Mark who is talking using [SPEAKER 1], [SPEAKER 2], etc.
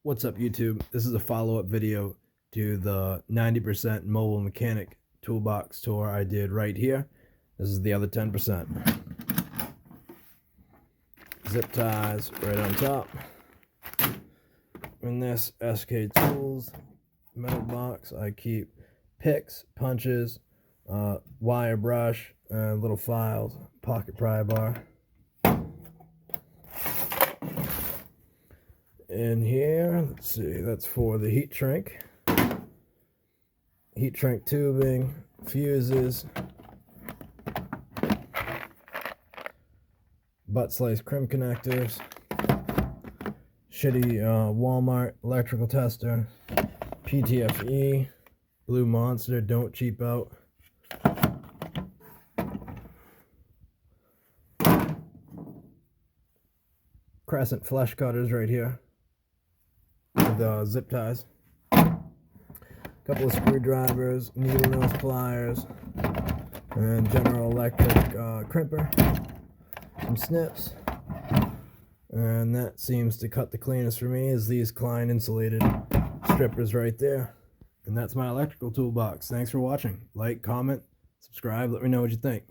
[SPEAKER 1] What's up, YouTube? This is a follow-up video to the 90% Mobile Mechanic Toolbox tour I did right here. This is the other 10%. Zip ties right on top. In this SK Tools metal box, I keep picks, punches, wire brush, and little files, pocket pry bar. In here, let's see, that's for the heat shrink tubing, fuses, butt slice crimp connectors, shitty Walmart electrical tester, PTFE, Blue Monster, don't cheap out. Crescent flush cutters right here with zip ties. Couple of screwdrivers, needle nose pliers, and General Electric crimper, some snips. And that seems to cut the cleanest for me is these Klein insulated strippers right there. And that's my electrical toolbox. Thanks for watching. Like, comment, subscribe, let me know what you think.